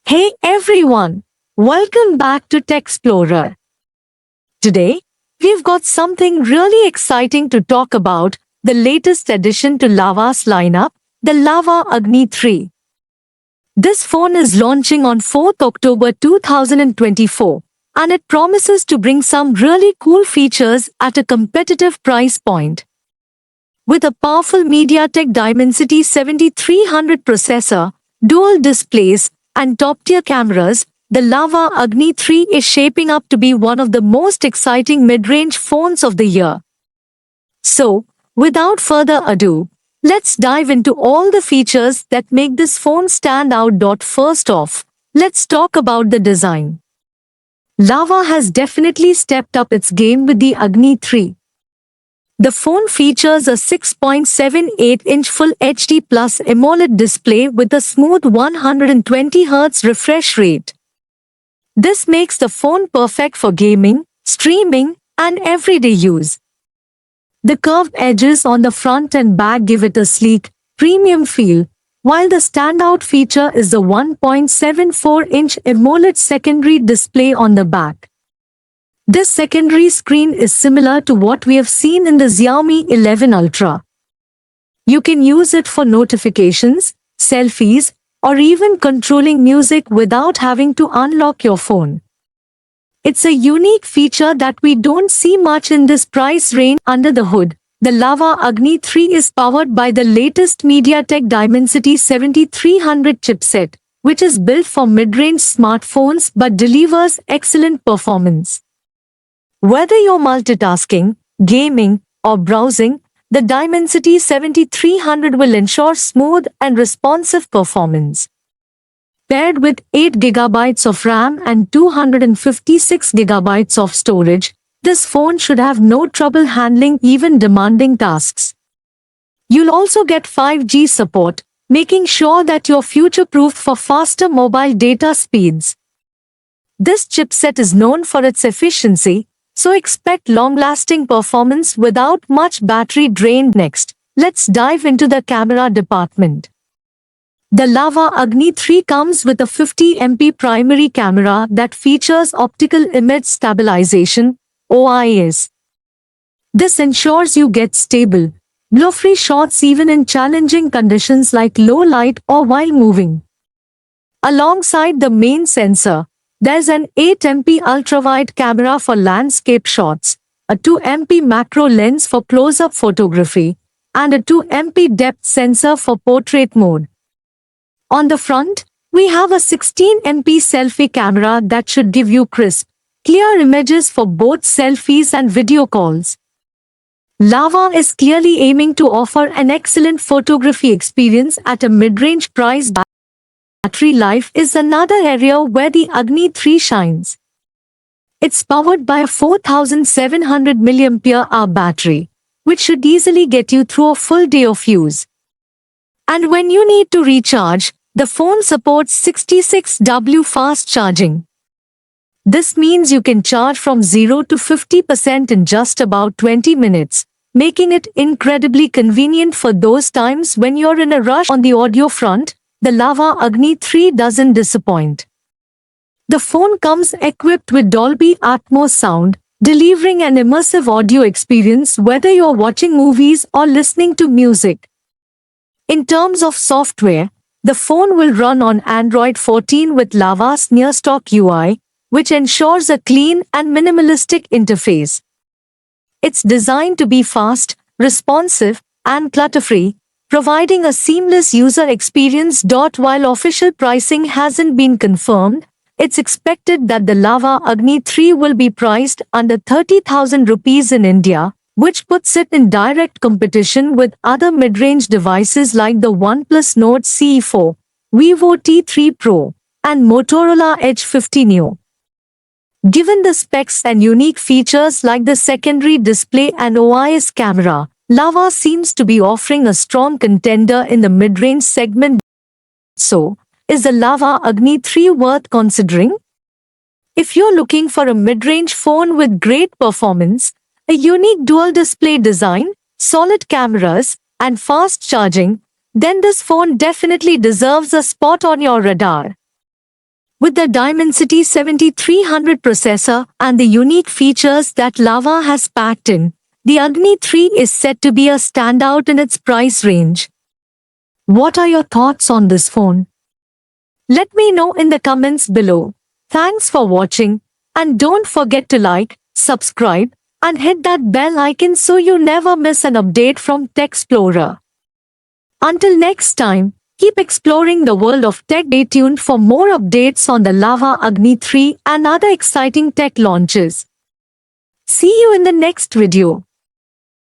Hey everyone, welcome back to Tech Explorer. Today, we've got something really exciting to talk about, the latest addition to Lava's lineup, the Lava Agni 3. This phone is launching on 4th October 2024, and it promises to bring some really cool features at a competitive price point. With a powerful MediaTek Dimensity 7300 processor, dual displays, and top-tier cameras, the Lava Agni 3 is shaping up to be one of the most exciting mid-range phones of the year. So, without further ado, let's dive into all the features that make this phone stand out. First off, let's talk about the design. Lava has definitely stepped up its game with the Agni 3. The phone features a 6.78-inch Full HD Plus AMOLED display with a smooth 120Hz refresh rate. This makes the phone perfect for gaming, streaming, and everyday use. The curved edges on the front and back give it a sleek, premium feel, while the standout feature is the 1.74-inch AMOLED secondary display on the back. This secondary screen is similar to what we have seen in the Xiaomi 11 Ultra. You can use it for notifications, selfies, or even controlling music without having to unlock your phone. It's a unique feature that we don't see much in this price range. Under the hood, the Lava Agni 3 is powered by the latest MediaTek Dimensity 7300 chipset, which is built for mid-range smartphones but delivers excellent performance. Whether you're multitasking, gaming, or browsing, the Dimensity 7300 will ensure smooth and responsive performance. Paired with 8GB of RAM and 256GB of storage, this phone should have no trouble handling even demanding tasks. You'll also get 5G support, making sure that you're future-proofed for faster mobile data speeds. This chipset is known for its efficiency, so expect long-lasting performance without much battery drain. Next, let's dive into the camera department. The Lava Agni 3 comes with a 50MP primary camera that features optical image stabilization, OIS. This ensures you get stable, blur-free shots even in challenging conditions like low light or while moving. Alongside the main sensor, there's an 8MP ultrawide camera for landscape shots, a 2MP macro lens for close-up photography, and a 2MP depth sensor for portrait mode. On the front, we have a 16MP selfie camera that should give you crisp, clear images for both selfies and video calls. Lava is clearly aiming to offer an excellent photography experience at a mid-range price. Battery life is another area where the Agni 3 shines. It's powered by a 4700 mAh battery, which should easily get you through a full day of use. And when you need to recharge, the phone supports 66W fast charging. This means you can charge from 0 to 50% in just about 20 minutes, making it incredibly convenient for those times when you're in a rush. On the audio front, the Lava Agni 3 doesn't disappoint. The phone comes equipped with Dolby Atmos sound, delivering an immersive audio experience whether you're watching movies or listening to music. In terms of software, the phone will run on Android 14 with Lava's near-stock UI, which ensures a clean and minimalistic interface. It's designed to be fast, responsive, and clutter-free, providing a seamless user experience. While official pricing hasn't been confirmed, it's expected that the Lava Agni 3 will be priced under 30,000 rupees in India, which puts it in direct competition with other mid-range devices like the OnePlus Nord CE4, Vivo T3 Pro, and Motorola Edge 50 Neo. Given the specs and unique features like the secondary display and OIS camera, Lava seems to be offering a strong contender in the mid-range segment. So, is the Lava Agni 3 worth considering? If you're looking for a mid-range phone with great performance, a unique dual-display design, solid cameras, and fast charging, then this phone definitely deserves a spot on your radar. With the Dimensity 7300 processor and the unique features that Lava has packed in, the Agni 3 is set to be a standout in its price range. What are your thoughts on this phone? Let me know in the comments below. Thanks for watching, and don't forget to like, subscribe, and hit that bell icon so you never miss an update from Techsplorer. Until next time, keep exploring the world of tech. Stay tuned for more updates on the Lava Agni 3 and other exciting tech launches. See you in the next video.